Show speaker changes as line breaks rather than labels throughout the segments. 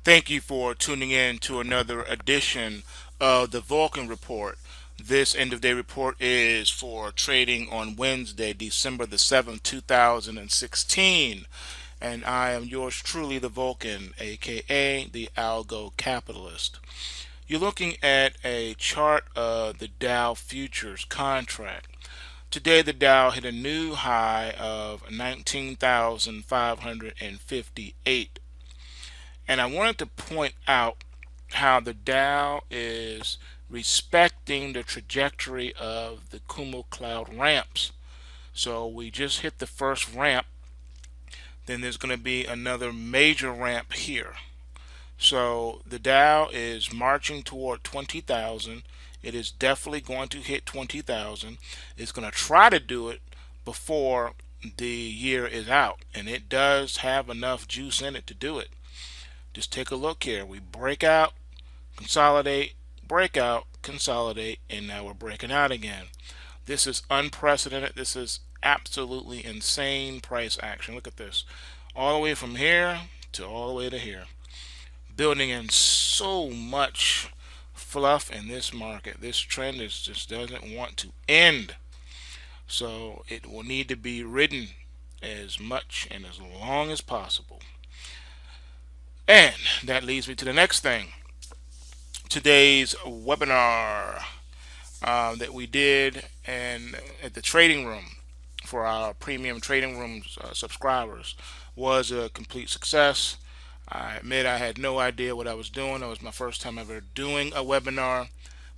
Thank you for tuning in to another edition of the Vulcan Report. This end of day report is for trading on Wednesday, December the 7th, 2016. And I am yours truly, the Vulcan, aka the Algo Capitalist. You're looking at a chart of the Dow Futures contract. Today, the Dow hit a new high of 19,558. And I wanted to point out how the Dow is respecting the trajectory of the Kumo cloud ramps. So we just hit the first ramp, then there's going to be another major ramp here. So the Dow is marching toward 20,000. It is definitely going to hit 20,000. It's going to try to do it before the year is out, and it does have enough juice in it to do it. Just take a look here. We break out, consolidate, break out, consolidate, and now we're breaking out again. This is unprecedented. This is absolutely insane price action. Look at this. All the way from here to all the way to here. Building in so much fluff in this market. This trend just doesn't want to end. So it will need to be ridden as much and as long as possible. And that leads me to the next thing. Today's webinar that we did and at the trading room for our premium trading room subscribers was a complete success. I admit I had no idea what I was doing. It was my first time ever doing a webinar,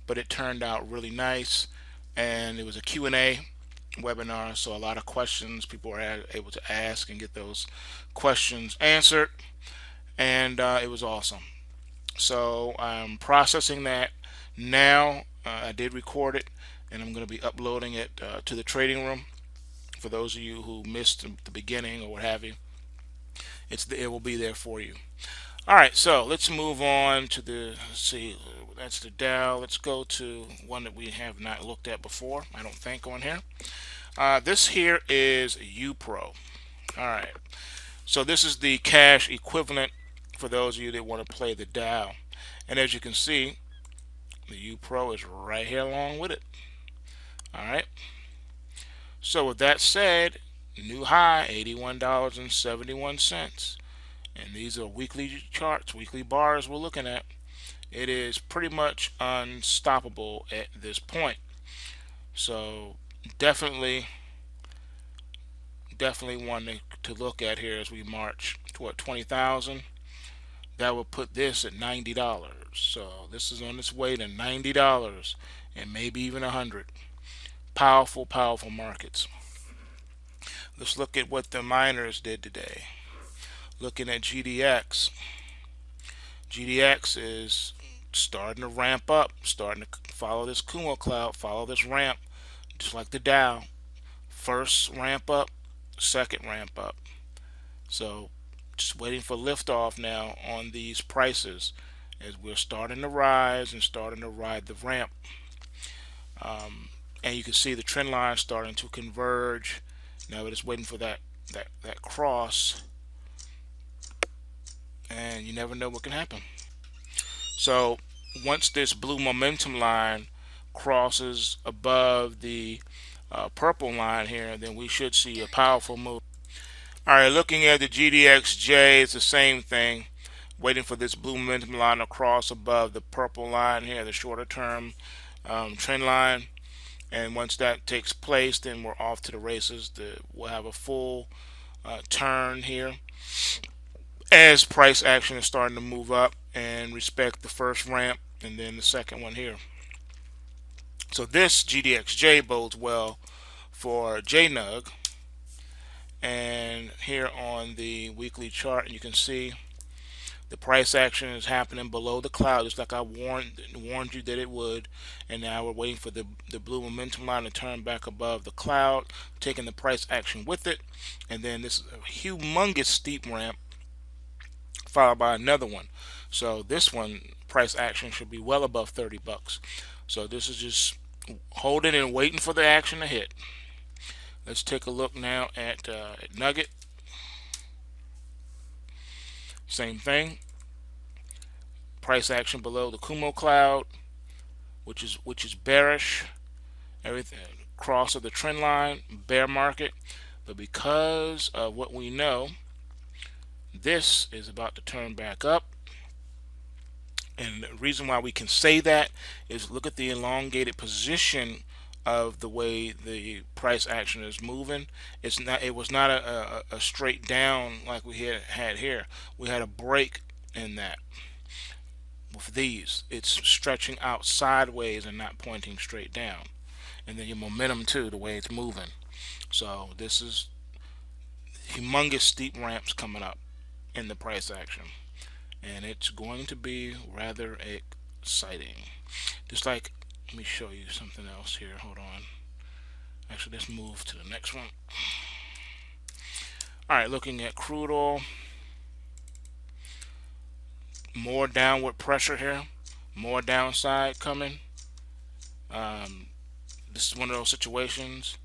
but it turned out really nice, and it was a Q&A webinar, so a lot of questions people were able to ask and get those questions answered, and it was awesome. So I'm processing that now. I did record it, and I'm going to be uploading it to the trading room. For those of you who missed the beginning or what have you, it will be there for you. All right, so let's move on to let's see, that's the Dow. Let's go to one that we have not looked at before, I don't think, on here. This here is UPRO. All right, so this is the cash equivalent for those of you that want to play the Dow. And as you can see, the UPRO is right here along with it. All right. So with that said, new high, $81.71. And these are weekly charts, weekly bars we're looking at. It is pretty much unstoppable at this point. So definitely one to look at here as we march toward 20,000. That will put this at $90. So this is on its way to $90 and maybe even $100. Powerful, powerful markets. Let's look at what the miners did today. Looking at GDX. GDX is starting to ramp up, starting to follow this Kumo cloud, follow this ramp, just like the Dow. First ramp up, second ramp up. So just waiting for liftoff now on these prices as we're starting to rise and starting to ride the ramp. And you can see the trend line starting to converge. Now we're just waiting for that cross, and you never know what can happen. So once this blue momentum line crosses above the purple line here, then we should see a powerful move. Alright, looking at the GDXJ, it's the same thing. Waiting for this blue momentum line to cross above the purple line here, the shorter term trend line. And once that takes place, then we're off to the races. We'll have a full turn here as price action is starting to move up and respect the first ramp and then the second one here. So this GDXJ bodes well for JNUG. And here on the weekly chart, you can see the price action is happening below the cloud, just like I warned you that it would. And now we're waiting for the blue momentum line to turn back above the cloud, taking the price action with it. And then this is a humongous steep ramp, followed by another one. So this one, price action should be well above 30 bucks. So this is just holding and waiting for the action to hit. Let's take a look now at Nugget. Same thing. price action below the Kumo cloud, which is bearish. Everything cross of the trend line, bear market. But because of what we know, this is about to turn back up. And the reason why we can say that is look at the elongated position of the way the price action is moving. It was not a straight down like we had here. We had a break in that. With these, it's stretching out sideways and not pointing straight down. And then your momentum too, the way it's moving. So this is humongous steep ramps coming up in the price action, and it's going to be rather exciting. Just like, let me show you something else here. Hold on. Actually, let's move to the next one. Alright, looking at crude oil. More downward pressure here. More downside coming. This is one of those situations.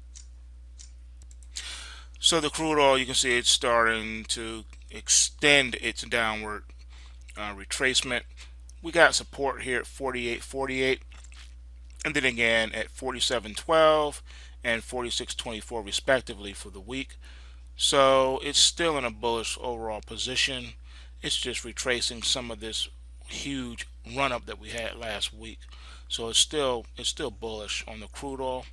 So the crude oil, you can see it's starting to extend its downward retracement. We got support here at 48.48, and then again at 47.12 and 46.24 respectively for the week. So it's still in a bullish overall position. It's just retracing some of this huge run up that we had last week. So it's still bullish on the crude oil.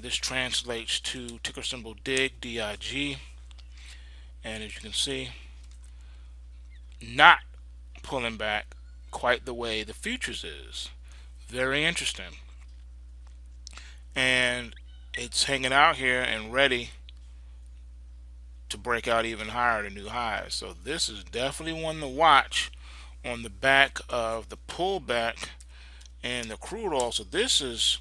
This translates to ticker symbol DIG, D-I-G, and as you can see, not pulling back quite the way the futures is. Very interesting. And it's hanging out here and ready to break out even higher to new highs. So this is definitely one to watch on the back of the pullback and the crude oil. So this is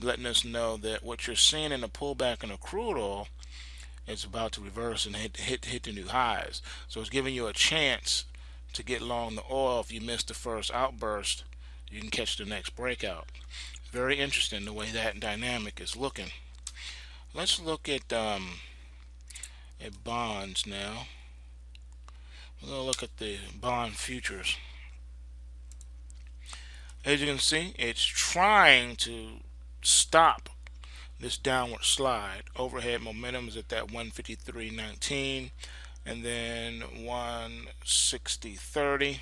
letting us know that what you're seeing in the pullback in the crude oil is about to reverse and hit the new highs. So it's giving you a chance to get long the oil. If you missed the first outburst, you can catch the next breakout. Very interesting the way that dynamic is looking. Let's look at bonds now. We're going to look at the bond futures. As you can see, it's trying to stop this downward slide. Overhead momentum is at that 153.19, and then 160.30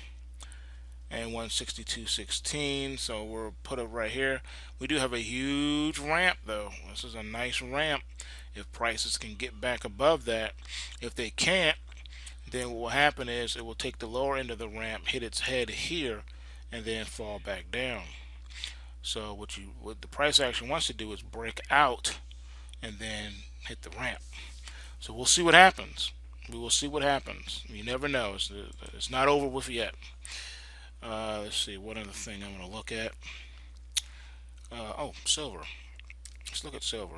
and 162.16. So we're put up right here. We do have a huge ramp though. This is a nice ramp. If prices can get back above that, if they can't, then what will happen is it will take the lower end of the ramp, hit its head here, and then fall back down. So what the price action wants to do is break out and then hit the ramp. So we'll see what happens. We will see what happens. You never know. It's not over with yet. Let's see, what other thing I'm going to look at. Oh, silver. Let's look at silver.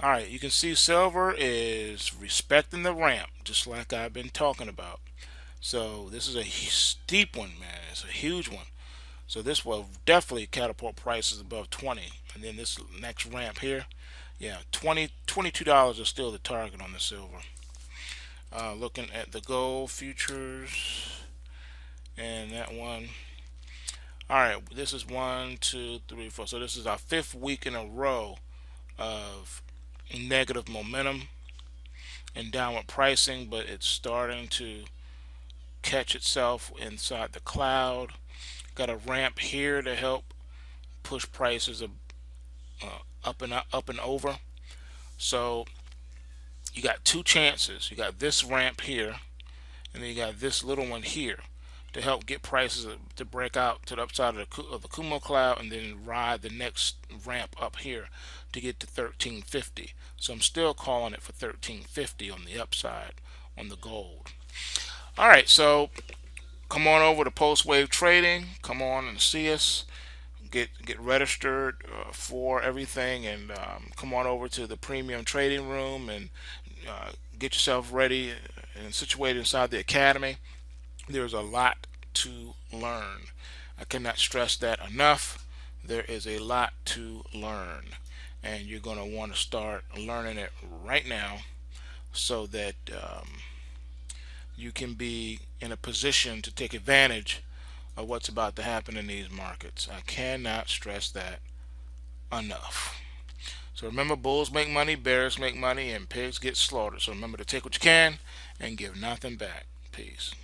Alright, you can see silver is respecting the ramp, just like I've been talking about. So this is a steep one, man. It's a huge one. So this will definitely catapult prices above 20. And then this next ramp here, yeah, $22 is still the target on the silver. Looking at the gold futures and that one. Alright, this is 1, 2, 3, 4. So this is our 5th week in a row of negative momentum and downward pricing, but it's starting to catch itself inside the cloud. Got a ramp here to help push prices up and over. So you got two chances. You got this ramp here, and then you got this little one here to help get prices to break out to the upside of the Kumo cloud, and then ride the next ramp up here to get to 1350. So I'm still calling it for 1350 on the upside on the gold. All right, so come on over to Post Wave Trading. Come on and see us. Get registered for everything, and come on over to the premium trading room and get yourself ready and situated inside the academy. There's a lot to learn. I cannot stress that enough. There is a lot to learn, and you're going to want to start learning it right now so that you can be in a position to take advantage of what's about to happen in these markets. I cannot stress that enough. So remember, bulls make money, bears make money, and pigs get slaughtered. So remember to take what you can and give nothing back. Peace.